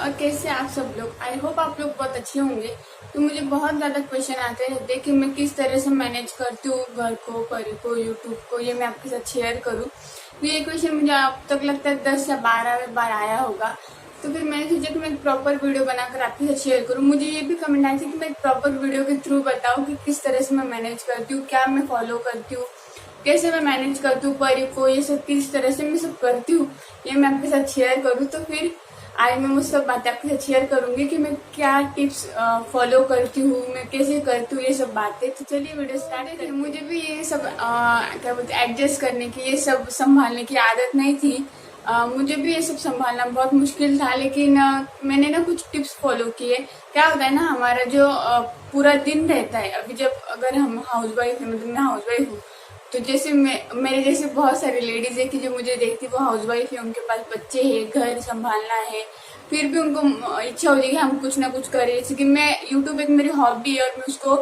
और कैसे आप सब लोग। आई होप आप लोग बहुत अच्छे होंगे। तो मुझे बहुत ज़्यादा क्वेश्चन आते रहते हैं कि मैं किस तरह से मैनेज करती हूँ घर को, परी को, यूट्यूब को। ये मैं आपके साथ शेयर करूँ। तो ये क्वेश्चन मुझे अब तक लगता है 10 या 12 बार आया होगा। तो फिर मैंने सोचा कि मैं एक प्रॉपर वीडियो बनाकर आपके साथ शेयर करूँ। मुझे ये भी कमेंट आई थी कि मैं एक प्रॉपर वीडियो के थ्रू बताऊँ कि किस तरह से मैं मैनेज करती हूँ, क्या मैं फॉलो करती हूँ, कैसे मैं मैनेज करती हूँ परी को, ये सब किस तरह से मैं सब करती हूँ, ये मैं आपके साथ शेयर करूँ। तो फिर आज मैं वो सब बातें आपके साथ शेयर करूंगी कि मैं क्या टिप्स फॉलो करती हूँ, मैं कैसे करती हूँ ये सब बातें। तो चलिए वीडियो स्टार्ट करें। मुझे भी ये सब क्या बोलते एडजस्ट करने की, ये सब संभालने की आदत नहीं थी। मुझे भी ये सब संभालना बहुत मुश्किल था, लेकिन मैंने ना कुछ टिप्स फॉलो किए। क्या होता है ना, हमारा जो पूरा दिन रहता है, अभी जब अगर हम हाउस वाइफ है, मतलब मैं हाउस वाइफ हूँ, तो जैसे मेरे जैसे बहुत सारी लेडीज है कि जो मुझे देखती वो हाउस वाइफ है, उनके पास बच्चे हैं, घर संभालना है, फिर भी उनको इच्छा होती है कि हम कुछ ना कुछ करें। जैसे कि मैं यूट्यूब एक मेरी हॉबी है और मैं उसको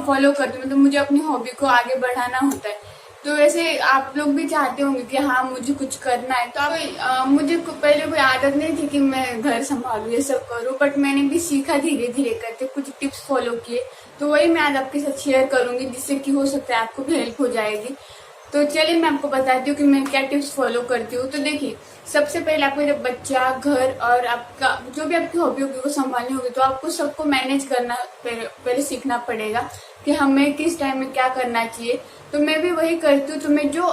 फॉलो करती हूँ, मतलब मुझे अपनी हॉबी को आगे बढ़ाना होता है। तो वैसे आप लोग भी चाहते होंगे कि हाँ मुझे कुछ करना है। तो अब मुझे पहले कोई आदत नहीं थी कि मैं घर संभालूँ, ये सब करूँ, बट मैंने भी सीखा धीरे धीरे करके, कुछ टिप्स फॉलो किए। तो वही मैं आज आपके साथ शेयर करूंगी, जिससे कि हो सकता है आपको भी हेल्प हो जाएगी। तो चलिए मैं आपको बताती हूँ कि मैं क्या टिप्स फॉलो करती हूँ। तो देखिए, सबसे पहले आपको जब बच्चा, घर और आपका जो भी आपकी हॉबी होगी वो संभालनी होगी, तो आपको सबको मैनेज करना पहले सीखना पड़ेगा कि हमें किस टाइम में क्या करना चाहिए। तो मैं भी वही करती हूँ। तो मैं जो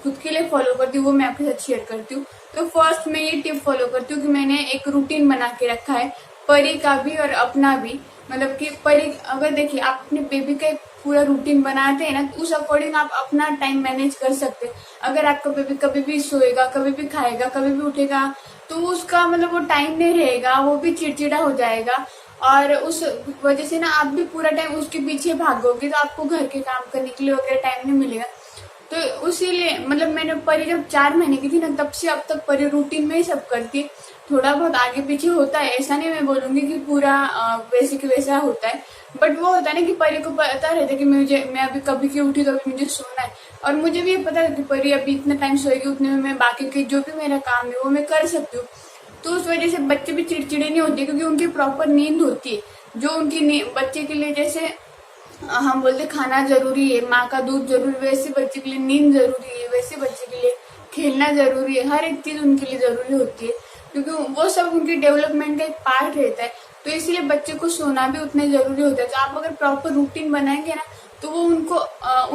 खुद के लिए फॉलो करती हूँ वो मैं आपके साथ शेयर करती हूँ। तो फर्स्ट मैं ये टिप फॉलो करती हूँ कि मैंने एक रूटीन बना के रखा है, परी का भी और अपना भी। मतलब कि परी, अगर देखिए आप अपने बेबी का एक पूरा रूटीन बनाते हैं ना, तो उस अकॉर्डिंग आप अपना टाइम मैनेज कर सकते हैं। अगर आपका बेबी कभी भी सोएगा, कभी भी खाएगा, कभी भी उठेगा, तो उसका मतलब वो टाइम नहीं रहेगा, वो भी चिड़चिड़ा हो जाएगा। और उस वजह से ना आप भी पूरा टाइम उसके पीछे भागोगे, तो आपको घर के काम करने के लिए वगैरह टाइम नहीं मिलेगा। तो उसीलिए मतलब मैंने परी जब 4 महीने की थी ना, तब से अब तक परी रूटीन में ही सब करती है। थोड़ा बहुत आगे पीछे होता है, ऐसा नहीं मैं बोलूंगी कि पूरा वैसे कि वैसा होता है, बट वो होता है ना कि परी को पता रहता है कि मैं अभी कभी की उठी तो अभी मुझे सोना है। और मुझे भी ये पता है कि परी अभी इतना टाइम सोएगी, उतने में मैं बाकी के जो भी मेरा काम है वो मैं कर सकती हूँ। तो उस वजह से बच्चे भी चिड़चिड़े नहीं होते, क्योंकि उनकी प्रॉपर नींद होती है। जो उनकी बच्चे के लिए जैसे हम बोलते खाना जरूरी है, माँ का दूध जरूरी, वैसे बच्चे के लिए नींद जरूरी है, वैसे बच्चे के लिए खेलना जरूरी है। हर एक चीज उनके लिए जरूरी होती है, क्योंकि वो सब उनके डेवलपमेंट का एक पार्ट रहता है। तो इसलिए बच्चे को सोना भी उतने जरूरी होता है। तो आप अगर प्रॉपर रूटीन बनाएंगे ना, तो वो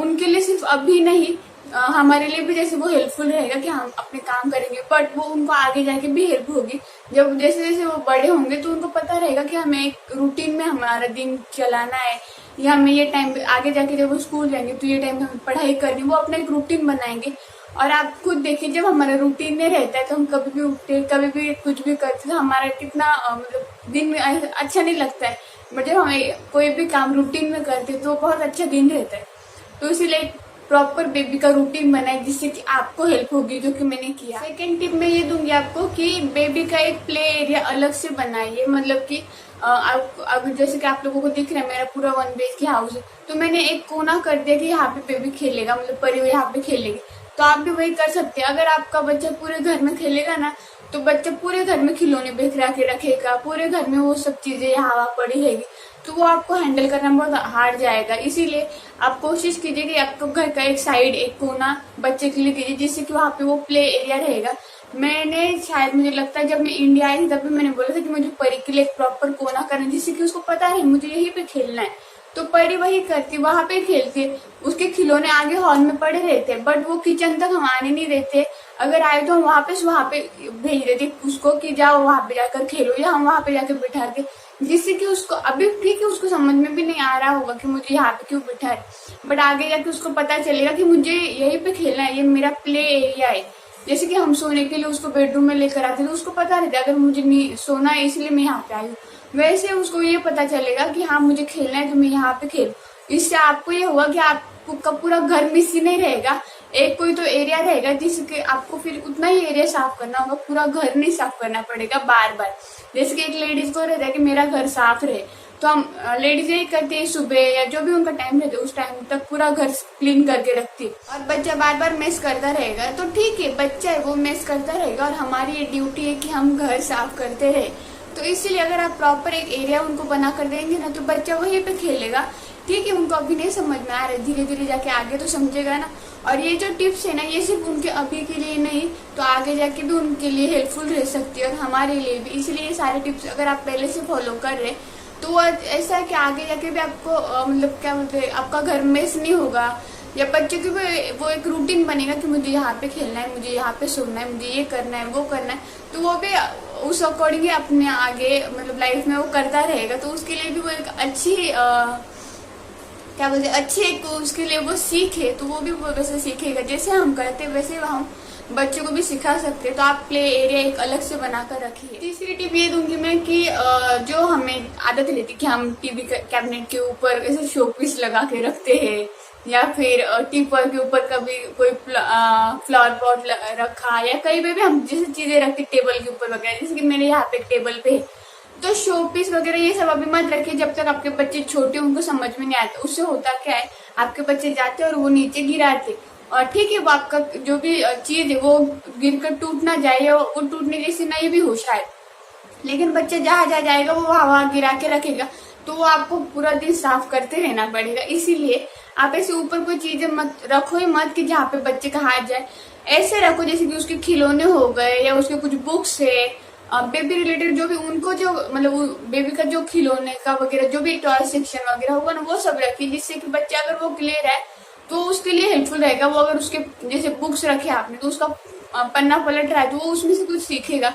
उनके लिए सिर्फ अभी नहीं, हमारे लिए भी जैसे वो हेल्पफुल रहेगा कि हम अपने काम करेंगे, बट वो उनको आगे जाके भी हेल्प होगी। जब जैसे जैसे वो बड़े होंगे तो उनको पता रहेगा कि हमें एक रूटीन में हमारा दिन चलाना है, या हमें ये टाइम आगे जाके जब वो स्कूल जाएंगे तो ये टाइम में हमें पढ़ाई करनी, वो अपना एक रूटीन बनाएंगे। और आप खुद देखिए, जब हमारा रूटीन नहीं रहता है तो हम कभी भी उठते, कभी भी कुछ भी करते, तो हमारा कितना मतलब दिन में अच्छा नहीं लगता है। बट जब हमें कोई भी काम रूटीन में करते तो बहुत अच्छा दिन रहता है। तो इसीलिए प्रॉपर बेबी का रूटीन बनाए, जिससे कि आपको हेल्प होगी, जो कि मैंने किया। सेकेंड टिप मैं ये दूंगी आपको कि बेबी का एक प्ले एरिया अलग से बनाइए। मतलब कि अब जैसे कि आप लोगों को दिख रहा है मेरा पूरा 1 BHK हाउस है, तो मैंने एक कोना कर दिया कि यहाँ पे बेबी खेलेगा, मतलब परी यहाँ पे खेलेगी। तो आप भी वही कर सकते हैं। अगर आपका बच्चा पूरे घर में खेलेगा ना, तो बच्चा पूरे घर में खिलौने बिखरा के रखेगा, पूरे घर में वो सब चीजें हवा पड़ी रहेगी, तो वो आपको हैंडल करना बहुत हार्ड जाएगा। इसीलिए आप कोशिश कीजिए कि आपको घर का एक साइड, एक कोना बच्चे के लिए दीजिए, जिससे कि वहाँ पे वो प्ले एरिया रहेगा। मैंने शायद, मुझे लगता है जब मैं इंडिया आई थी तब भी मैंने बोला था कि मुझे परी के लिए एक प्रॉपर कोना करना, जिससे कि उसको पता है मुझे यहीं पे खेलना है। तो परी वही करती, वहां पे खेलती। उसके खिलौने आगे हॉल में पड़े रहते, बट वो किचन तक हम आने नहीं देते। अगर आए तो हम वहां पे भेज देते उसको कि जाओ वहां पे जाकर खेलो, या हम वहां पे जाकर बिठा के, जिससे कि उसको अभी ठीक है, उसको समझ में भी नहीं आ रहा होगा कि मुझे यहाँ पे क्यों बिठा है, बट आगे जाके उसको पता चलेगा कि मुझे यहीं पे खेलना है, ये मेरा प्ले एरिया है। जैसे कि हम सोने के लिए उसको बेडरूम में लेकर आते, तो उसको पता रहता है अगर मुझे सोना है इसलिए मैं यहाँ पे आई हूँ, वैसे उसको ये पता चलेगा कि हाँ मुझे खेलना है तो मैं यहाँ पे खेलूं। इससे आपको ये होगा कि आपका पूरा घर मिसी नहीं रहेगा, एक कोई तो एरिया रहेगा जिसके आपको फिर उतना ही एरिया साफ करना होगा, पूरा घर नहीं साफ करना पड़ेगा बार बार। जैसे कि एक लेडीज को रहता है कि मेरा घर साफ रहे, तो हम लेडीज यही करती है, सुबह या जो भी उनका टाइम रहता है उस टाइम तक पूरा घर क्लीन करके रखती है। और बच्चा बार बार मेस करता रहेगा तो ठीक है, बच्चा है वो मेस करता रहेगा, और हमारी ये ड्यूटी है कि हम घर साफ करते रहे। तो इसीलिए अगर आप प्रॉपर एक एरिया उनको बना कर देंगे ना तो बच्चा वहीं पे खेलेगा। ठीक है, उनको अभी नहीं समझ में आ रहा है, धीरे धीरे जाके आगे तो समझेगा ना। और ये जो टिप्स है ना, ये सिर्फ उनके अभी के लिए नहीं तो आगे जाके भी उनके लिए हेल्पफुल रह सकती है और हमारे लिए भी। इसलिए ये सारे टिप्स अगर आप पहले से फॉलो कर रहे तो वो ऐसा है कि आगे जाके भी आपको मतलब क्या बोलते हैं, आपका घर मेस नहीं होगा, या बच्चे की वो एक रूटीन बनेगा कि मुझे यहाँ पे खेलना है, मुझे यहाँ पे सोना है, मुझे ये करना है, वो करना है। तो वो भी उस अकॉर्डिंग अपने आगे मतलब लाइफ में वो करता रहेगा। तो उसके लिए भी वो एक अच्छी क्या बोलते हैं, अच्छी एक उसके लिए वो सीख है। तो वो भी वो वैसे सीखेगा, जैसे हम करते वैसे हम बच्चों को भी सिखा सकते हैं। तो आप प्ले एरिया एक अलग से बनाकर रखिए। तीसरी टिप ये दूंगी मैं कि जो हमें आदत रहती कि हम टीवी कैबिनेट के ऊपर ऐसे शो पीस लगा के रखते हैं, या फिर टीपॉय के ऊपर कभी कोई फ्लावर पॉट रखा, या कहीं पे भी हम जैसे चीजें रखते टेबल के ऊपर वगैरह, जैसे कि मेरे यहाँ पे टेबल पे है। तो शो पीस वगैरह ये सब अभी मत रखिए जब तक आपके बच्चे छोटे, उनको समझ में नहीं आता। उससे होता क्या है, आपके बच्चे जाते हैं और वो नीचे गिराते, और ठीक है वो आपका जो भी चीज है वो गिर कर टूट ना जाए, या वो टूटने जैसी नहीं भी हो शायद, लेकिन बच्चा जहाँ जाएगा वो वहां गिरा के रखेगा। तो वो आपको पूरा दिन साफ करते रहना पड़ेगा। इसीलिए आप ऐसे ऊपर कोई चीजें मत रखो ही मत कि जहाँ पे बच्चे का हाथ जाए। ऐसे रखो जैसे कि उसके खिलौने हो गए, या उसके कुछ बुक्स है, बेबी रिलेटेड जो भी उनको जो मतलब बेबी का जो खिलौने का वगैरह जो भी टॉय सेक्शन वगैरह होगा ना, वो सब रखिए, जिससे कि बच्चा अगर वो क्लियर है तो उसके लिए हेल्पफुल रहेगा। वो अगर उसके जैसे बुक्स रखे आपने तो उसका पन्ना पलट रहा है तो वो उसमें से कुछ सीखेगा।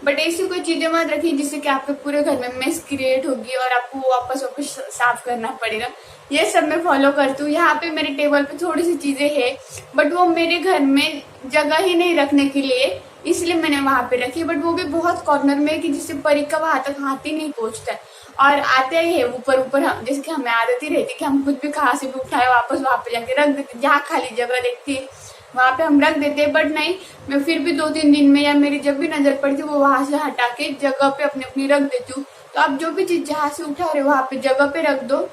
बट ऐसी कोई चीजें मत रखिए जिससे कि आपके पूरे घर में मेस क्रिएट होगी और आपको वापस साफ करना पड़ेगा। ये सब मैं फॉलो करती हूँ। यहाँ पे मेरे टेबल पे थोड़ी सी चीजें है, बट वो मेरे घर में जगह ही नहीं रखने के लिए, इसलिए मैंने वहां पे रखी। बट वो भी बहुत कॉर्नर में है कि जिससे परी का वहां तक हाथ ही नहीं पहुंचता है, और आते ही है ऊपर ऊपर जैसे कि हमें आदत ही रहती है कि हम कुछ भी कहाँ से भी उठाए वापस वहां पे जाके रख देते, जहाँ खाली जगह देखती है वहां पे हम रख देते हैं। बट नहीं, मैं फिर भी 2-3 दिन में या मेरी जब भी नजर पड़ती है वो वहां से हटा के जगह पे अपनी अपनी रख देती हूँ। तो आप जो भी चीज जहाँ से उठा रहे हो वहां पे जगह पे रख दो,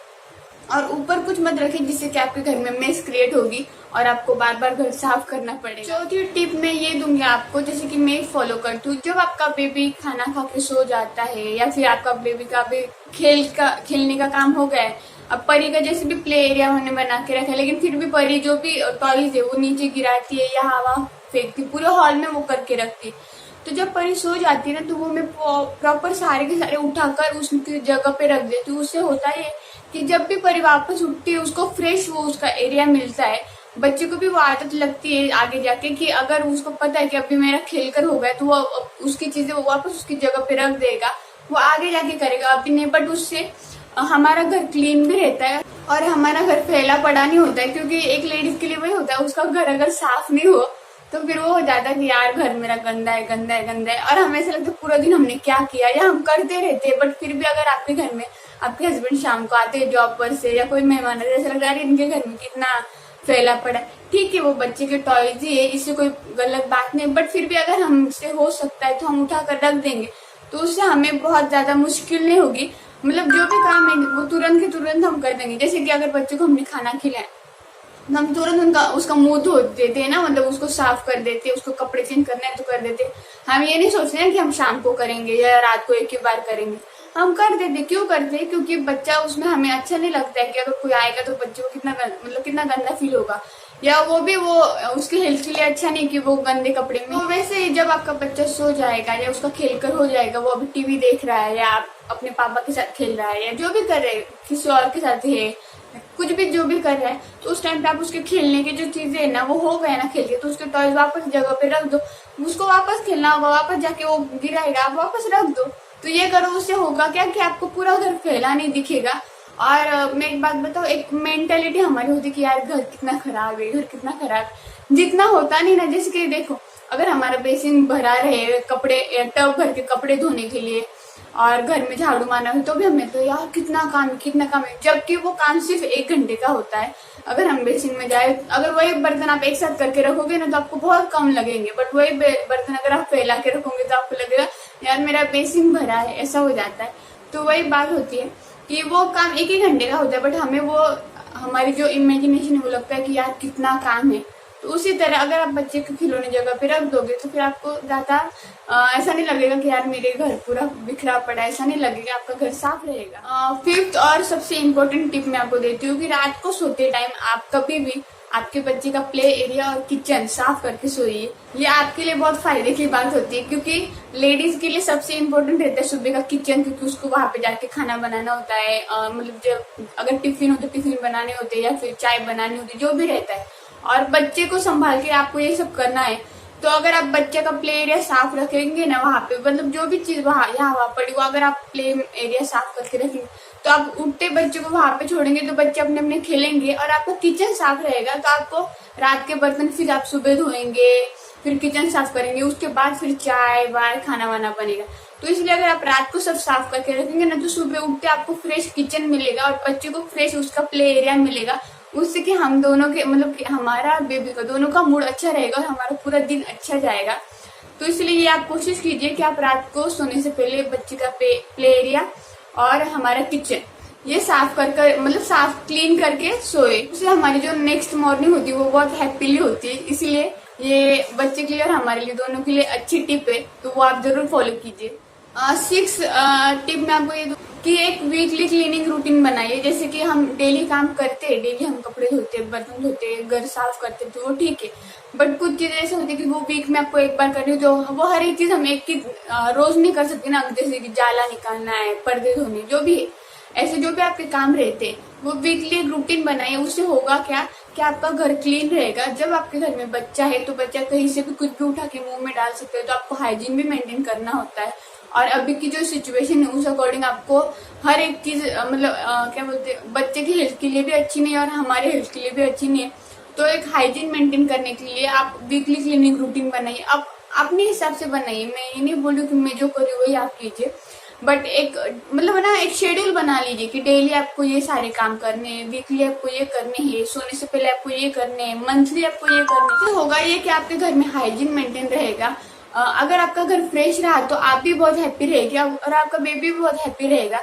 और ऊपर कुछ मत रखिए जिससे कि आपके घर में मेस क्रिएट होगी और आपको बार बार घर साफ करना पड़ेगा। चौथी टिप मैं ये दूंगी आपको, जैसे कि मैं फॉलो करती हूँ। जब आपका बेबी खाना खा के सो जाता है, या फिर आपका बेबी का भी खेलने का काम हो गया है, अब परी का जैसे भी प्ले एरिया उन्होंने बना के रखा है, लेकिन फिर भी परी जो भी टॉयज है वो नीचे गिराती है या हवा फेंकती, पूरे हॉल में वो करके रखती है। तो जब परी सो जाती है ना तो वो मैं प्रॉपर सारे के सारे उठाकर उसकी जगह पे रख देती हूँ। उससे होता है कि जब भी परी वापस उठती है उसको फ्रेश वो उसका एरिया मिलता है। बच्चे को भी वो आदत लगती है आगे जाके कि अगर उसको पता है कि अभी मेरा खेल कर हो गया तो वो उसकी चीजें वो वापस उसकी जगह पे रख देगा, वो आगे जाके करेगा। अभी नहीं, बट उससे हमारा घर क्लीन भी रहता है और हमारा घर फैला पड़ा नहीं होता है। क्योंकि एक लेडीज के लिए वही होता है, उसका घर अगर साफ नहीं हो तो फिर वो हो जाता है कि यार घर मेरा गंदा है गंदा है गंदा है, और हमें ऐसा लगता है पूरा दिन हमने क्या किया, या हम करते रहते हैं। बट फिर भी अगर आपके घर में आपके हस्बैंड शाम को आते हैं जॉब पर से या कोई मेहमान है, ऐसा लगता है इनके घर में कितना फैला पड़ा है। ठीक है वो बच्चे के टॉयज ही है, इससे कोई गलत बात नहीं, बट फिर भी अगर हमसे हो सकता है तो हम उठा कर रख देंगे, तो उससे हमें बहुत ज्यादा मुश्किल नहीं होगी। मतलब जो भी काम है वो तुरंत के तुरंत हम कर देंगे। जैसे कि अगर बच्चे को हमने खाना खिलाया हम तुरंत उसका मुंह धो देते हैं ना, मतलब उसको साफ कर देते हैं, उसको कपड़े चेंज करना है तो कर देते हैं। हम ये नहीं सोचते हैं कि हम शाम को करेंगे या रात को एक ही बार करेंगे, हम कर देते। क्यों करते हैं? क्योंकि बच्चा उसमें हमें अच्छा नहीं लगता है कि अगर कोई आएगा तो बच्चे को कितना गंदा फील होगा, या वो भी वो उसके हेल्थ के लिए अच्छा नहीं कि वो गंदे कपड़े में। तो वैसे ही जब आपका बच्चा सो जाएगा या उसका खेलकर हो जाएगा, वो अभी टीवी देख रहा है या आप अपने पापा के साथ खेल रहा है या जो भी कर रहे हैं किसी और के साथ है, कुछ भी जो भी कर रहा है, तो उस टाइम पे आप उसके खेलने की जो चीजें है ना वो हो गए ना खेल के, तो उसके टॉयज वापस जगह पे रख दो। उसको वापस खेलना होगा, वापस जाके वो गिराएगा, आप वापस रख दो। तो ये करो, उससे होगा क्या कि आपको पूरा घर फैला नहीं दिखेगा। और मैं एक बात बताऊँ, एक मेंटेलिटी हमारी होती है कि यार घर कितना खराब है, घर कितना खराब, जितना होता नहीं ना। जैसे कि देखो, अगर हमारा बेसिन भरा रहे कपड़े टब भर के कपड़े धोने के लिए और घर में झाड़ू मारना हो, तो भी हमें तो यार कितना काम है, जबकि वो काम सिर्फ 1 घंटे का होता है। अगर हम बेसिन में जाए, अगर वही बर्तन आप एक साथ करके रखोगे ना तो आपको बहुत कम लगेंगे, बट वही बर्तन अगर आप फैला के रखोगे तो आपको लगेगा यार मेरा बेसिन भरा है, ऐसा हो जाता है। तो वही बात होती है कि वो काम 1 ही घंटे का होता है, बट हमें वो हमारी जो इमेजिनेशन है वो लगता है कि यार कितना काम है। तो उसी तरह अगर आप बच्चे को खिलौने जगह पे रख दोगे तो फिर आपको ज्यादा ऐसा नहीं लगेगा कि यार मेरे घर पूरा बिखरा पड़ा है, ऐसा नहीं लगेगा, आपका घर साफ रहेगा। फिफ्थ और सबसे इम्पोर्टेंट टिप मैं आपको देती हूँ कि रात को सोते टाइम आप कभी भी आपके बच्चे का प्ले एरिया और किचन साफ करके सोइए। ये आपके लिए बहुत फायदे की बात होती है, क्योंकि लेडीज के लिए सबसे इम्पोर्टेंट रहता है सुबह का किचन, क्योंकि उसको वहां पे जाके खाना बनाना होता है, मतलब जब अगर टिफिन हो तो टिफिन बनाने होते हैं या फिर चाय बनानी होती है, जो भी रहता है, और बच्चे को संभाल के आपको ये सब करना है। तो अगर आप बच्चे का प्ले एरिया साफ रखेंगे ना, वहां पे मतलब जो भी चीज वहां यहाँ पड़ी वो अगर आप प्ले एरिया साफ करके रखेंगे तो आप उठते बच्चे को वहां पे छोड़ेंगे तो बच्चे अपने अपने खेलेंगे और आपका किचन साफ रहेगा। तो आपको रात के बर्तन फिर आप सुबह धोएंगे, फिर किचन साफ करेंगे, उसके बाद फिर चाय वाय खाना वाना बनेगा। तो इसलिए अगर आप रात को सब साफ करके रखेंगे ना तो सुबह उठते आपको फ्रेश किचन मिलेगा और बच्चे को फ्रेश उसका प्ले एरिया मिलेगा। उससे कि हम दोनों के मतलब कि हमारा बेबी का दोनों का मूड अच्छा रहेगा और हमारा पूरा दिन अच्छा जाएगा। तो इसलिए ये आप कोशिश कीजिए कि आप रात को सोने से पहले बच्चे का प्ले एरिया और हमारा किचन ये साफ कर मतलब साफ क्लीन करके सोए। उससे हमारी जो नेक्स्ट मॉर्निंग होती है वो बहुत हैप्पीली होती है। इसलिए ये बच्चे के लिए और हमारे लिए दोनों के लिए अच्छी टिप है, तो वो आप जरूर फॉलो कीजिए। 6 टिप मैं आपको ये दूं कि एक वीकली क्लीनिंग रूटीन बनाइए। जैसे कि हम डेली काम करते हैं, डेली हम कपड़े धोते हैं, बर्तन धोते हैं, घर साफ करते हैं, तो वो ठीक है, बट कुछ चीजें ऐसे होती है कि वो वीक में आपको एक बार करनी है, जो वो हर एक चीज हम एक ही रोज नहीं कर सकते ना। जैसे कि जाला निकालना है, पर्दे धोने, जो भी है, ऐसे जो भी आपके काम रहते हैं वो वीकली एक रूटीन बनाइए। उससे होगा क्या कि आपका घर क्लीन रहेगा। जब आपके घर में बच्चा है तो बच्चा कहीं से भी कुछ भी उठा के मुंह में डाल सकते हैं, तो आपको हाइजीन भी मेंटेन करना होता है। और अभी की जो सिचुएशन है उस अकॉर्डिंग आपको हर एक चीज मतलब क्या बोलते हैं, बच्चे की हेल्थ के लिए भी अच्छी नहीं है और हमारे हेल्थ के लिए भी अच्छी नहीं है। तो एक हाइजीन मेंटेन करने के लिए आप वीकली क्लीनिंग रूटीन बनाइए। अब अपने हिसाब से बनाइए, मैं ये नहीं बोल रही कि मैं जो करूँ वही आप कीजिए, बट एक मतलब ना एक शेड्यूल बना लीजिए कि डेली आपको ये सारे काम करने हैं, वीकली आपको ये करने हैं, सोने से पहले आपको ये करने हैं, मंथली आपको ये करने हैं। तो होगा ये कि आपके घर में हाइजीन मेंटेन रहेगा। अगर आपका घर फ्रेश रहा तो आप भी बहुत हैप्पी रहेगी और आपका बेबी भी बहुत हैप्पी रहेगा।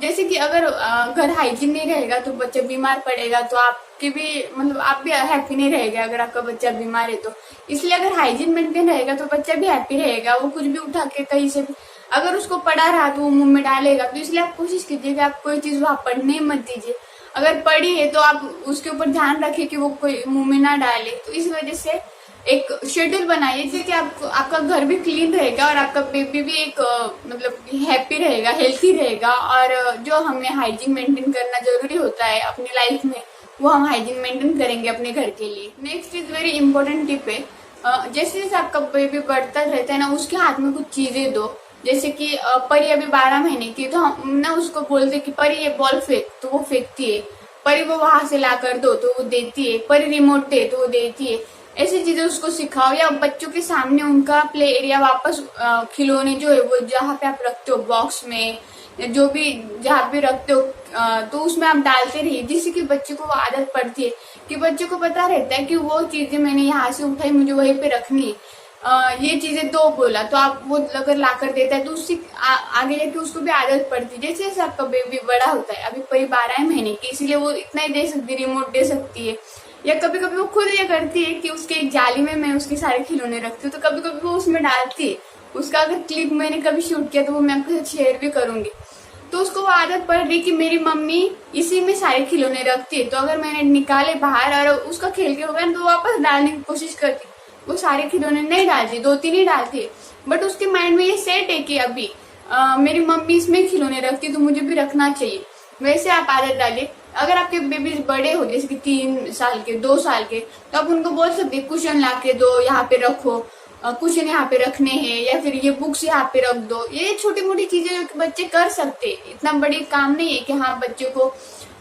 जैसे कि अगर घर हाइजीन नहीं रहेगा तो बच्चा बीमार पड़ेगा, तो आपके भी मतलब आप भी हैप्पी नहीं रहेगा अगर आपका बच्चा बीमार है तो। इसलिए अगर हाइजीन मेंटेन रहेगा तो बच्चा भी हैप्पी रहेगा। वो कुछ भी उठा के कहीं से भी अगर उसको पड़ा रहा तो वो मुंह में डालेगा। तो इसलिए आप कोशिश कीजिए कि आप कोई चीज वहां पड़ने मत दीजिए। अगर पड़ी है तो आप उसके ऊपर ध्यान रखिए कि वो कोई मुंह में ना डाले। तो इस वजह से एक शेड्यूल बनाइए जिससे आपका घर भी क्लीन रहेगा और आपका बेबी भी एक मतलब हैप्पी रहेगा, हेल्थी रहेगा। और जो हमें हाइजीन मेंटेन करना जरूरी होता है अपनी लाइफ में, वो हम हाइजीन मेंटेन करेंगे अपने घर के लिए। Next is very important tip है, जैसे जैसे आपका बेबी बढ़ता रहता है ना, उसके हाथ में कुछ चीजें दो। जैसे कि परी अभी 12 महीने की, तो हम ना उसको बोलते कि परी ये बॉल फेंक, तो वो फेंकती है। परी वो वहां से ला कर दो तो वो देती है। परी रिमोट दे तो वो देती है। ऐसी चीजें उसको सिखाओ। या बच्चों के सामने उनका प्ले एरिया वापस खिलौने जो है वो जहाँ पे आप रखते हो बॉक्स में, जो भी जहाँ पे रखते हो तो उसमें आप डालते रहिए, जिससे कि बच्चे को वो आदत पड़ती है कि बच्चे को पता रहता है कि वो चीजें मैंने यहाँ से उठाई, मुझे वहीं पे रखनी है। ये चीजें दो बोला तो आप वो अगर ला कर देता है तो उससे आगे जाके उसको भी आदत पड़ती है। जैसे जैसे आपका बेबी बड़ा होता है, अभी कोई 12 महीने की, इसीलिए वो इतना ही दे सकती है, रिमोट दे सकती है। या कभी कभी वो खुद ये करती है कि उसके एक जाली में मैं उसके सारे खिलौने रखती हूँ, तो कभी कभी वो उसमें डालती है। उसका अगर क्लिप मैंने कभी शूट किया तो वो मैं आपके साथ शेयर भी करूंगी। तो उसको वो आदत पड़ रही कि मेरी मम्मी इसी में सारे खिलौने रखती है, तो अगर मैंने निकाले बाहर और उसका खेल के हो गया तो वापस डालने की कोशिश करती। वो सारे खिलौने नहीं डालती, 2-3 ही डालती है, बट उसके माइंड में ये सेट है कि अभी मेरी मम्मी इसमें खिलौने रखती तो मुझे भी रखना चाहिए। वैसे आप आदत डालिए। अगर आपके बेबी बड़े हो जैसे कि 3 साल के, 2 साल के, तो आप उनको बोल सकते कुशन ला के दो, यहाँ पे रखो, कुशन यहाँ पे रखने हैं, या फिर ये बुक्स यहाँ पे रख दो। ये छोटी मोटी चीजें जो बच्चे कर सकते, इतना बड़ी काम नहीं है कि हाँ बच्चे को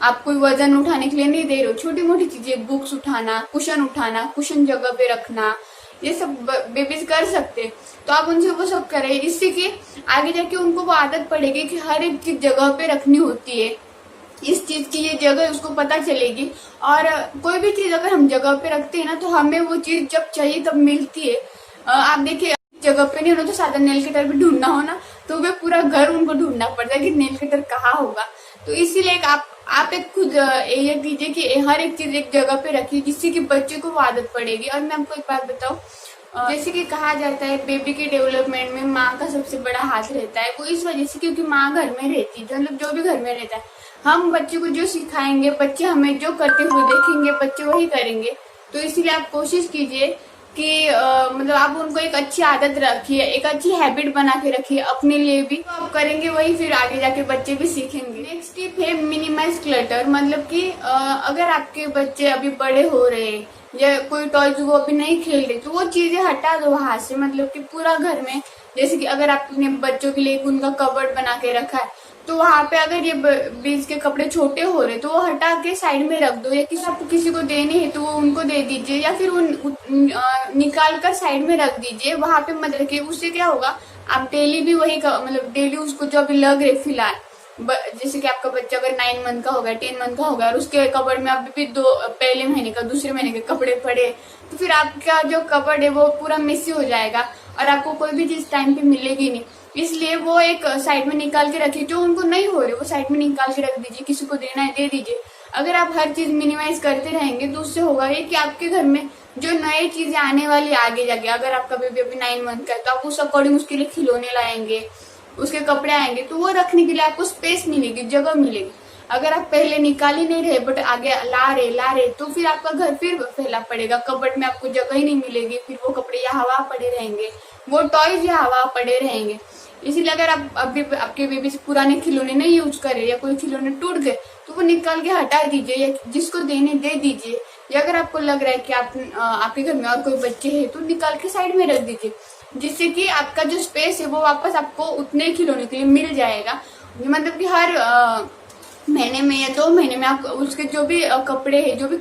आप कोई वजन उठाने के लिए नहीं दे रहे हो। छोटी मोटी चीजें, बुक्स उठाना, कुशन जगह पे रखना, ये सब बेबीज कर सकते। तो आप उनसे वो सब करें, इससे कि आगे जाके उनको वो आदत पड़ेगी कि हर एक चीज जगह पे रखनी होती है। इस चीज की ये जगह उसको पता चलेगी। और कोई भी चीज अगर हम जगह पे रखते हैं ना तो हमें वो चीज जब चाहिए तब मिलती है। आप देखिए जगह पे नहीं होना तो साधा नेल कटर भी ढूंढना हो ना, तो वे पूरा घर उनको ढूंढना पड़ता है कि नेल कटर कहाँ होगा। तो इसीलिए आप आप एक खुद ये कीजिए कि हर एक चीज एक जगह पे रखिए जिससे कि बच्चे को वो आदत पड़ेगी। और मैं आपको एक बात बताऊं, जैसे कि कहा जाता है बेबी के डेवलपमेंट में माँ का सबसे बड़ा हाथ रहता है। वो इस वजह से क्योंकि माँ घर में रहती है, मतलब जो भी घर में रहता है, हम बच्चे को जो सिखाएंगे, बच्चे हमें जो करते हुए देखेंगे, बच्चे वही करेंगे। तो इसीलिए आप कोशिश कीजिए कि मतलब आप उनको एक अच्छी आदत रखिए, एक अच्छी हैबिट बना के रखिए अपने लिए भी। तो आप करेंगे वही, फिर आगे जाके बच्चे भी सीखेंगे। नेक्स्ट टिप है मिनिमाइज क्लटर, मतलब कि अगर आपके बच्चे अभी बड़े हो रहे हैं या कोई टॉयज वो अभी नहीं खेल रहे, तो वो चीजें हटा दो वहां से। मतलब कि पूरा घर में, जैसे कि अगर आपने बच्चों के लिए उनका कबर्ड बना के रखा है, तो वहां पे अगर ये बीच के कपड़े छोटे हो रहे तो वो हटा के साइड में रख दो, या आपको किसी को देने हैं तो वो उनको दे दीजिए, या फिर निकाल कर साइड में रख दीजिए, वहां पे मत रखिए। उससे क्या होगा, आप डेली भी वही मतलब डेली उसको जो अभी लग रहे फिलहाल, जैसे कि आपका बच्चा अगर 9 मंथ का होगा, 10 मंथ का होगा, और उसके कबर्ड में अभी भी पहले महीने का, दूसरे महीने के कपड़े पड़े, तो फिर आपका जो कबर्ड है वो पूरा मिसी हो जाएगा और आपको कोई भी चीज टाइम पे मिलेगी नहीं। इसलिए वो एक साइड में निकाल के रखिए, जो उनको नहीं हो रहे वो साइड में निकाल के रख दीजिए, किसी को देना है दे दीजिए। अगर आप हर चीज मिनिमाइज करते रहेंगे तो उससे होगा ये कि आपके घर में जो नई चीजें आने वाली आगे जाके, अगर आपका बेबी अभी 9 मंथ का है तो आप उस अकॉर्डिंग उसके लिए खिलौने लाएंगे, उसके कपड़े आएंगे, तो वो रखने के लिए आपको स्पेस मिलेगी, जगह मिलेगी। अगर आप पहले निकाल ही नहीं रहे बट आगे ला रहे तो फिर आपका घर फिर फैला पड़ेगा, कबर्ड में आपको जगह ही नहीं मिलेगी, फिर वो कपड़े या हवा पड़े रहेंगे, वो टॉयज या हवा पड़े रहेंगे। इसीलिए अगर आप अभी आपके बेबी से पुराने खिलौने नहीं यूज कर रहे या कोई खिलौने टूट गए तो वो निकाल के हटा दीजिए, या जिसको देने दे दीजिए। या अगर आपको लग रहा है कि आपके घर में और कोई बच्चे हैं तो निकाल के साइड में रख दीजिए, जिससे कि आपका जो स्पेस है वो वापस आपको उतने खिलौने के लिए मिल जाएगा। मतलब कि हर महीने में या 2 महीने में आप उसके जो भी कपड़े है, जो भी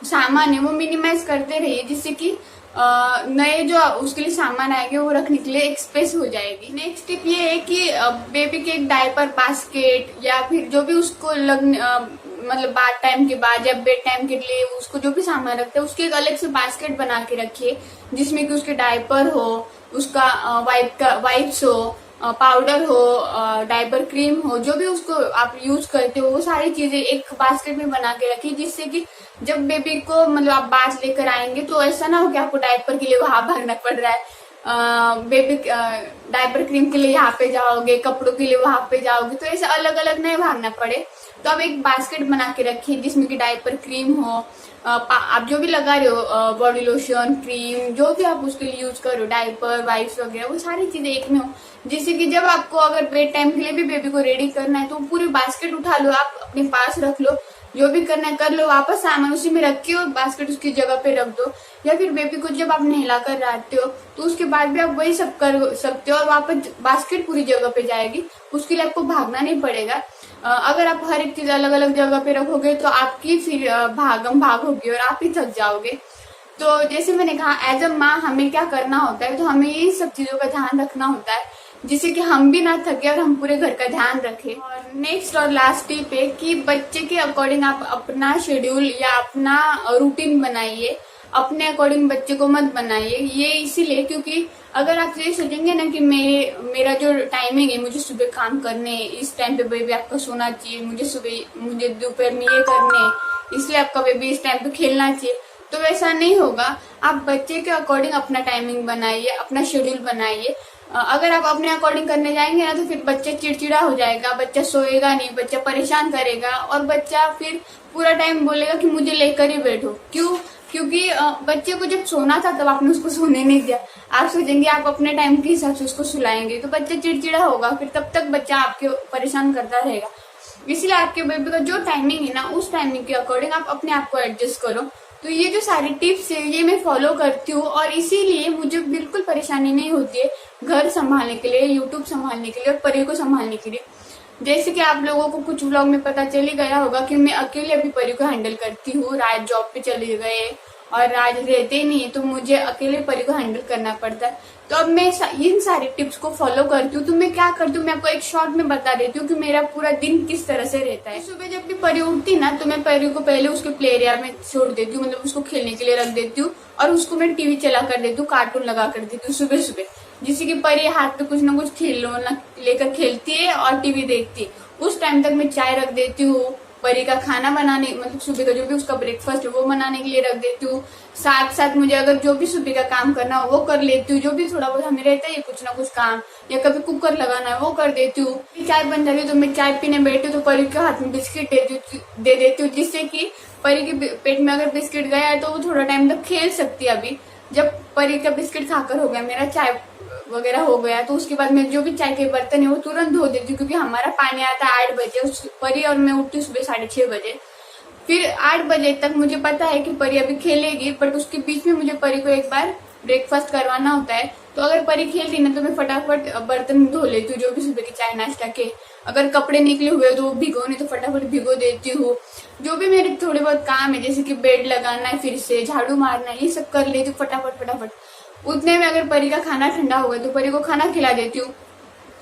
सामान है वो मिनिमाइज करते रहिए, जिससे कि नए जो उसके लिए सामान आएंगे वो रखने के लिए एक स्पेस हो जाएगी। नेक्स्ट टिप ये है कि बेबी के एक डायपर बास्केट या फिर जो भी उसको मतलब बाथ टाइम के बाद या बेड टाइम के लिए उसको जो भी सामान रखते हैं उसकी एक अलग से बास्केट बना के रखिए, जिसमें कि उसके डायपर हो, उसका वाइप्स हो, पाउडर हो, डायपर क्रीम हो, जो भी उसको आप यूज करते हो वो सारी चीजें एक बास्केट में बना के रखिए, जिससे कि जब बेबी को मतलब आप बाथ लेकर आएंगे तो ऐसा ना हो कि आपको डायपर के लिए वहां भागना पड़ रहा है, बेबी डायपर क्रीम के लिए यहाँ पे जाओगे, कपड़ों के लिए वहां पे जाओगे, तो ऐसा अलग अलग नहीं भागना पड़े। तो आप एक बास्केट बना के रखिए जिसमें कि डायपर क्रीम हो, आप जो भी लगा रहे हो, बॉडी लोशन, क्रीम, जो भी आप उसके लिए यूज करो, डायपर, वाइप्स वगैरह, वो सारी चीजें एक में हो, जिससे कि जब आपको अगर बेड टाइम के लिए भी बेबी को रेडी करना है तो पूरी बास्केट उठा लो, आप अपने पास रख लो, जो भी करना है कर लो, वापस सामान उसी में रख के और बास्केट उसकी जगह पे रख दो। या फिर बेबी को जब आप नहला कर लाते हो तो उसके बाद भी आप वही सब कर सकते हो और वापस बास्केट पूरी जगह पे जाएगी, उसके लिए आपको भागना नहीं पड़ेगा। अगर आप हर एक चीज अलग अलग जगह पे रखोगे तो आपकी फिर भागम भाग होगी और आप ही थक जाओगे। तो जैसे मैंने कहा, एज अ माँ हमें क्या करना होता है, तो हमें ये सब चीजों का ध्यान रखना होता है जिससे कि हम भी ना थके और हम पूरे घर का ध्यान रखें। और नेक्स्ट और लास्ट टिप है कि बच्चे के अकॉर्डिंग आप अपना शेड्यूल या अपना रूटीन बनाइए, अपने अकॉर्डिंग बच्चे को मत बनाइए। ये इसीलिए क्योंकि अगर आप ये सोचेंगे ना कि मेरा जो टाइमिंग है, मुझे सुबह काम करने, इस टाइम पे बेबी आपका सोना चाहिए, मुझे दोपहर में ये करने, इसलिए आपका बेबी इस टाइम पे खेलना चाहिए, तो वैसा नहीं होगा। आप बच्चे के अकॉर्डिंग अपना टाइमिंग बनाइए, अपना शेड्यूल बनाइए। अगर आप अपने अकॉर्डिंग करने जाएंगे ना तो फिर बच्चा चिड़चिड़ा हो जाएगा, बच्चा सोएगा नहीं, बच्चा परेशान करेगा और बच्चा फिर पूरा टाइम बोलेगा कि मुझे लेकर ही बैठो। क्योंकि बच्चे को जब सोना था तब आपने उसको सोने नहीं दिया। आप सोचेंगे आप अपने टाइम के हिसाब से उसको सुलाएंगे तो बच्चा चिड़चिड़ा होगा, फिर तब तक बच्चा आपके परेशान करता रहेगा। इसलिए आपके बेबी का जो टाइमिंग है ना, उस टाइमिंग के अकॉर्डिंग आप अपने आप को एडजस्ट करो। तो ये जो सारी टिप्स है ये मैं फॉलो करती हूँ और इसीलिए मुझे बिल्कुल परेशानी नहीं होती है घर संभालने के लिए, यूट्यूब संभालने के लिए और परी को संभालने के लिए। जैसे कि आप लोगों को कुछ व्लॉग में पता चल ही गया होगा कि मैं अकेले अभी परी को हैंडल करती हूँ। राज जॉब पे चले गए और राज रहते ही नहीं, तो मुझे अकेले परी को हैंडल करना पड़ता है। तो अब मैं इन सारी टिप्स को फॉलो करती हूँ। तो मैं क्या करती हूँ, मैं आपको एक शॉर्ट में बता देती हूँ कि मेरा पूरा दिन किस तरह से रहता है। सुबह जब भी परी उठती ना तो मैं परी को पहले उसके प्ले एरिया में छोड़ देती हूँ, मतलब उसको खेलने के लिए रख देती हूँ और उसको मैं टीवी चला कर देती हूँ, कार्टून लगा कर देती हूँ सुबह सुबह, जिससे कि परी हाथ में कुछ ना कुछ खिलौना लेकर खेलती है और टीवी देखती है। उस टाइम तक मैं चाय रख देती हूँ, परी का खाना बनाने, मतलब सुबह का जो भी उसका ब्रेकफास्ट है वो बनाने के लिए रख देती हूँ। साथ साथ मुझे अगर जो भी सुबह का काम करना हो वो कर लेती हूँ। जो भी थोड़ा बहुत हमें रहता है कुछ ना कुछ काम, या कभी कुकर लगाना है वो कर देती हूँ। चाय बन जाती है तो मैं चाय पीने बैठी हूँ तो परी के हाथ में बिस्किट दे देती हूँ, जिससे कि परी के पेट में अगर बिस्किट गया है तो वो थोड़ा टाइम तक खेल सकती है। अभी जब परी का बिस्किट खाकर हो गया, मेरा चाय वगैरह हो गया, तो उसके बाद मैं जो भी चाय के बर्तन है वो तुरंत धो देती हूँ, क्योंकि हमारा पानी आता है 8 बजे, परी और मैं उठती हूँ सुबह 6:30 बजे। फिर 8 बजे तक मुझे पता है कि परी अभी खेलेगी, बट उसके बीच में मुझे परी को एक बार ब्रेकफास्ट करवाना होता है। तो अगर परी खेलती ना तो मैं फटाफट बर्तन धो लेती हूँ, जो भी सुबह के चाय नाश्ता के। अगर कपड़े निकले हुए तो वो भिगो, नहीं तो फटाफट भिगो देती हूँ। जो भी मेरे थोड़े बहुत काम है, जैसे कि बेड लगाना है, फिर से झाड़ू मारना है, ये सब कर लेती हूँ फटाफट। उतने में अगर परी का खाना ठंडा हो गया तो परी को खाना खिला देती हूँ।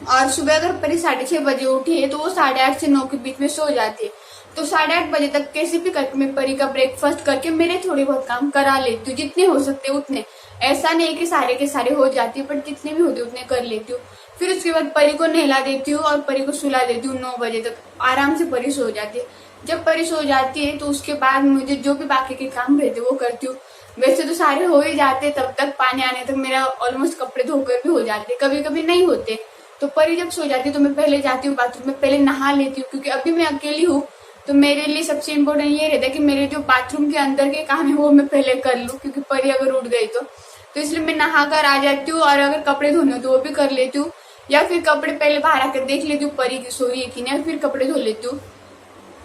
और सुबह अगर परी 6:30 बजे उठी है तो वो 8:30 से 9 के बीच में सो जाती है। तो 8:30 बजे तक कैसे भी करके मैं परी का ब्रेकफास्ट करके मेरे थोड़े बहुत काम करा लेती हूँ, जितने हो सकते उतने। ऐसा नहीं कि सारे के सारे हो जाती है, बट जितने भी होते उतने कर लेती हूँ। फिर उसके बाद परी को नहला देती हूँ और परी को सुला देती हूँ। 9 बजे तक आराम से परी सो जाती है। जब परी सो जाती है तो उसके बाद मुझे जो भी बाकी के काम रहते वो करती हूँ। वैसे तो सारे हो ही जाते, तब तक पानी आने तक मेरा ऑलमोस्ट कपड़े धोकर भी हो जाते, कभी कभी नहीं होते। तो परी जब सो जाती है तो मैं पहले जाती हूँ बाथरूम में, पहले नहा लेती हूँ, क्योंकि अभी मैं अकेली हूँ। तो मेरे लिए सबसे इम्पोर्टेंट ये रहता है कि मेरे जो बाथरूम के अंदर के काम है वो मैं पहले कर लूँ, क्योंकि परी अगर उठ गई तो इसलिए मैं नहा कर आ जाती हूँ। और अगर कपड़े धोने हो तो वो भी कर लेती हूँ, या फिर कपड़े पहले बाहर आकर देख लेती हूँ परी की सोई है कि नहीं, फिर कपड़े धो लेती हूँ।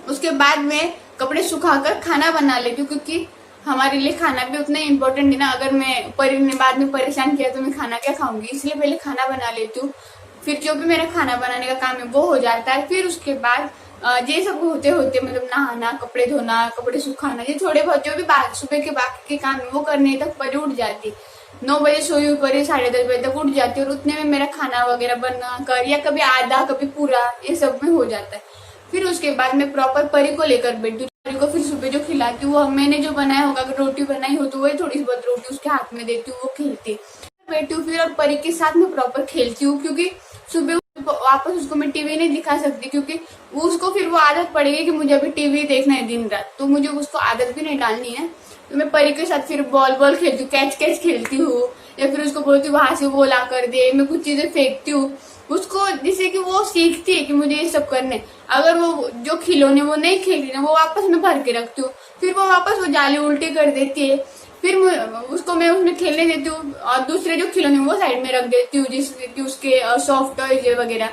उसके बाद मैं कपड़े सुखाकर खाना बना लेती हूँ, क्योंकि हमारे लिए खाना भी उतना ही इम्पोर्टेंट है ना। अगर मैं परी ने बाद में परेशान किया तो मैं खाना क्या खाऊंगी, इसलिए पहले खाना बना लेती हूँ। फिर जो भी मेरा खाना बनाने का काम है वो हो जाता है। फिर उसके बाद ये सब होते होते मतलब नहाना, कपड़े धोना, कपड़े सुखाना, ये थोड़े बहुत जो भी सुबह के बाकी के काम है वो करने तक परी उठ जाती। 9 बजे सोई हुई परी 10:30 बजे तक उठ जाती है, और उतने में मेरा खाना वगैरह बना कर, या कभी आधा कभी पूरा, ये सब में हो जाता है। फिर उसके बाद मैं प्रॉपर परी को लेकर बैठती हूँ। परी को फिर सुबह जो खिलाती हूँ, वो मैंने जो बनाया होगा, अगर रोटी बनाई हो तो वही थोड़ी बहुत रोटी उसके हाथ में देती हूँ, वो खेलती बैठती हूँ। फिर और परी के साथ मैं प्रॉपर खेलती हूँ, क्योंकि सुबह वापस उसको मैं टीवी नहीं दिखा सकती, क्योंकि उसको फिर वो आदत पड़ेगी कि मुझे अभी टीवी देखना है दिन रात, तो मुझे उसको आदत भी नहीं डालनी है। तो मैं परी के साथ फिर बॉल खेलती हूँ, कैच खेलती हूँ, या फिर उसको बोलती हूँ वहां से वो ला कर दे, मैं कुछ चीजें फेंकती हूँ उसको, जिससे कि वो सीखती है कि मुझे ये सब करने। अगर वो जो खिलौने वो नहीं खेल रही ना, वो वापस मैं भर के रखती हूँ, फिर वो वापस वो जाली उल्टी कर देती है। फिर उसको मैं उसमें खेलने देती हूँ, और दूसरे जो खिलौने वो साइड में रख देती हूँ, जिससे कि उसके सॉफ्ट टॉयज वगैरह,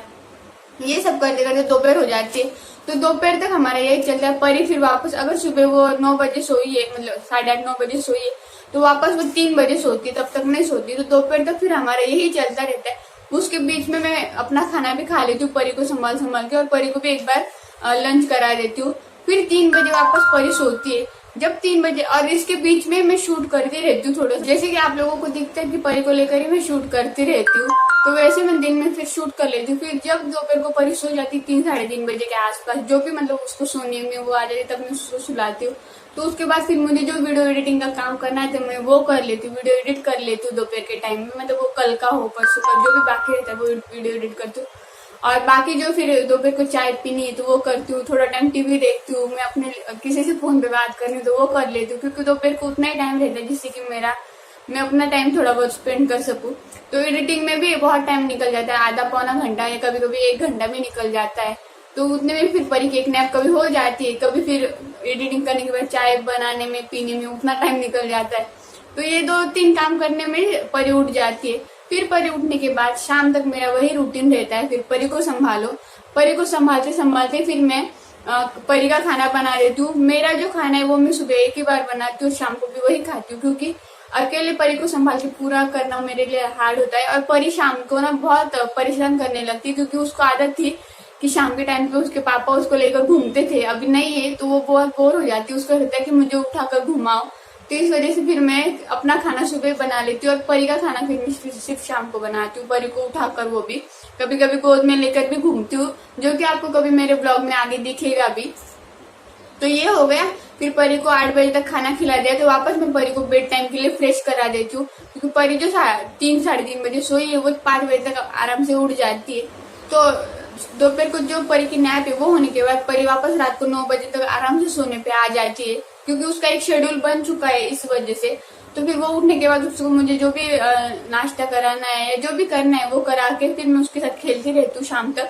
ये सब करते करते दोपहर हो जाती है। तो दोपहर तक हमारा यही चलता है। परी फिर वापस, अगर सुबह वो 9 बजे सोई है, मतलब 8:30-9 बजे सोई है, तो वापस वो 3 बजे सोती है, तब तक नहीं सोती। तो दोपहर तक फिर हमारा यही चलता रहता है। उसके बीच में मैं अपना खाना भी खा लेती हूँ परी को संभाल के, और परी को भी एक बार लंच करा देती हूँ। फिर 3 बजे वापस परी सोती है। जब 3 बजे, और इसके बीच में मैं शूट करती रहती हूँ थोड़ा, जैसे कि आप लोगों को दिखता है कि परी को लेकर ही मैं शूट करती रहती हूँ, तो वैसे मैं दिन में फिर शूट कर लेती हूँ। फिर जब दोपहर को परी सो जाती 3-3:30 बजे के आसपास, जो भी मतलब उसको सोने में वो आ जाती, तब मैं उसको सुलाती हूँ। तो उसके बाद फिर मुझे जो वीडियो एडिटिंग का काम करना है तो मैं वो कर लेती हूँ, वीडियो एडिट कर लेती हूँ दोपहर के टाइम में। मतलब वो कल का हो, परसों का, जो भी बाकी रहता है वो वीडियो एडिट करती हूँ। और बाकी जो फिर दोपहर को चाय पीनी है तो वो करती हूँ। थोड़ा टाइम टीवी देखती हूँ, मैं अपने किसी से फोन पे बात करनी तो वो कर लेती हूँ, क्योंकि दोपहर को उतना ही टाइम रहता है जिससे कि मैं अपना टाइम थोड़ा बहुत स्पेंड कर सकूँ। तो एडिटिंग में भी बहुत टाइम निकल जाता है, आधा पौना घंटा या कभी कभी 1 घंटा भी निकल जाता है। तो उतने में फिर परी की एक नैप कभी हो जाती है, कभी फिर एडिटिंग करने के बाद चाय बनाने में, पीने में उतना टाइम निकल जाता है। तो ये 2-3 काम करने में परी उठ जाती है। फिर परी उठने के बाद शाम तक मेरा वही रूटीन रहता है। फिर परी को संभालो, परी को संभालते फिर मैं परी का खाना बना देती हूँ। मेरा जो खाना है वो मैं सुबह एक ही बार बनाती हूँ, शाम को भी वही खाती हूँ, क्योंकि अकेले परी को संभाल के पूरा करना मेरे लिए हार्ड होता है। और परी शाम को ना बहुत परेशान करने लगती है, क्योंकि उसको आदत थी कि शाम के टाइम पे उसके पापा उसको लेकर घूमते थे, अभी नहीं है तो वो बहुत बोर हो जाती है। उसको रहता है कि मुझे उठाकर घुमाओ, तो इस वजह से फिर मैं अपना खाना सुबह बना लेती हूँ, और परी का खाना फिर मैं सिर्फ शाम को बनाती हूँ। परी को उठाकर, वो भी कभी कभी गोद में लेकर भी घूमती हूँ, जो कि आपको कभी मेरे ब्लॉग में आगे दिखेगा भी। तो ये हो गया। फिर परी को 8 बजे तक खाना खिला दिया तो वापस मैं परी को बेड टाइम के लिए फ्रेश करा देती हूँ, क्योंकि परी जो 3-3:30 बजे सोई है वो 5 बजे तक आराम से उठ जाती है। तो दोपहर को जो परी की नैप है वो होने के बाद परी वापस रात को 9 बजे तक आराम से सोने पे आ जाती है, क्योंकि उसका एक शेड्यूल बन चुका है इस वजह से। तो फिर वो उठने के बाद उसको मुझे जो भी नाश्ता कराना है या जो भी करना है वो करा के फिर मैं उसके साथ खेलती रहती हूँ शाम तक।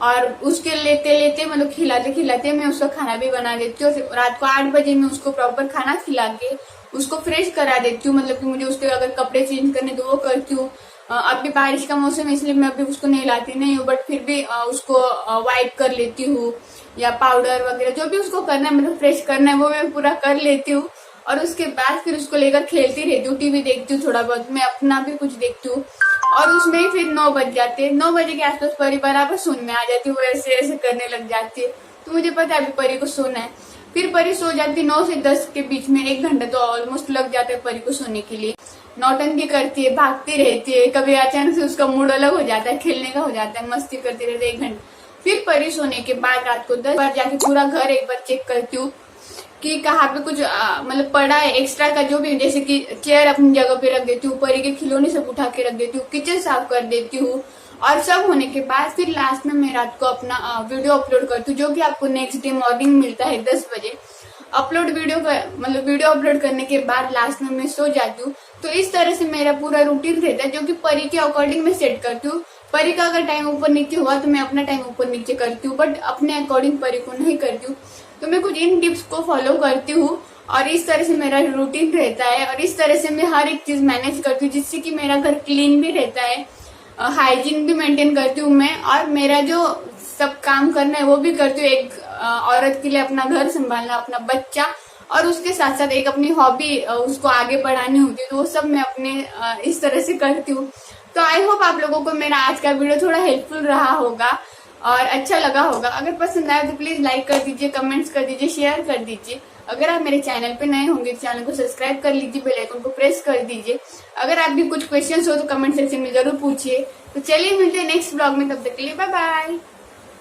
और उसके लेते लेते मतलब खिलाते खिलाते मैं उसका खाना भी बना देती हूँ। रात को 8 बजे मैं उसको प्रॉपर खाना खिला के उसको फ्रेश करा देती हूँ, मतलब कि मुझे उसके अगर कपड़े चेंज करने तो वो करती हूँ। अभी बारिश का मौसम है इसलिए मैं अभी उसको नहलाती नहीं हूँ, बट फिर भी उसको वाइप कर लेती हूँ या पाउडर वगैरह जो भी उसको करना है, मतलब फ्रेश करना है वो मैं पूरा कर लेती हूँ। और उसके बाद फिर उसको लेकर खेलती रहती हूँ, टीवी देखती हूँ, थोड़ा बहुत मैं अपना भी कुछ देखती हूँ। और उसमें फिर 9 बज जाते हैं। 9 बजे के आसपास परी बराबर सोने में आ जाती है, वो ऐसे ऐसे करने लग जाती है। तो मुझे पता है अभी परी को सोना है। फिर परी सो जाती है 9 से 10 के बीच में, 1 घंटा तो ऑलमोस्ट लग जाता है परी को सोने के लिए। नौटंकी करती है, भागती रहती है, कभी अचानक से उसका मूड अलग हो जाता है, खेलने का हो जाता है, मस्ती करती रहती है 1 घंटा। फिर परी सोने के बाद रात को 10 बार जाके पूरा घर एक बार चेक करती हूँ कि कहाँ पे कुछ मतलब पड़ा है एक्स्ट्रा का, जो भी, जैसे कि चेयर अपनी जगह पे रख देती हूँ, परी के खिलौने सब उठा के रख देती हूँ, किचन साफ कर देती हूँ। और सब होने के बाद फिर लास्ट में मैं रात को अपना वीडियो अपलोड करती हूँ, जो कि आपको नेक्स्ट डे मॉर्निंग मिलता है 10 बजे। अपलोड वीडियो मतलब वीडियो अपलोड करने के बाद लास्ट में मैं सो जाती हूँ। तो इस तरह से मेरा पूरा रूटीन रहता है, जो कि परी के अकॉर्डिंग मैं सेट करती हूँ। परी का अगर टाइम ऊपर नीचे हुआ तो मैं अपना टाइम ऊपर नीचे करती हूँ, बट अपने अकॉर्डिंग परी को नहीं करती हूँ। तो मैं कुछ इन टिप्स को फॉलो करती हूँ और इस तरह से मेरा रूटीन रहता है, और इस तरह से मैं हर एक चीज मैनेज करती हूँ, जिससे कि मेरा घर क्लीन भी रहता है, हाइजीन भी मेंटेन करती हूँ मैं, और मेरा जो सब काम करना है वो भी करती हूँ। एक औरत के लिए अपना घर संभालना, अपना बच्चा, और उसके साथ साथ एक अपनी हॉबी उसको आगे बढ़ानी होती है, तो वो सब मैं अपने इस तरह से करती हूँ। तो आई होप आप लोगों को मेरा आज का वीडियो थोड़ा हेल्पफुल रहा होगा और अच्छा लगा होगा। अगर पसंद आया तो प्लीज लाइक कर दीजिए, कमेंट्स कर दीजिए, शेयर कर दीजिए। अगर आप मेरे चैनल पे नए होंगे तो चैनल को सब्सक्राइब कर लीजिए, बेल आइकन को प्रेस कर दीजिए। अगर आप भी कुछ क्वेश्चंस हो तो कमेंट सेक्शन में जरूर पूछिए। तो चलिए मिलते हैं नेक्स्ट ब्लॉग में, तब तक के लिए बाय बाय।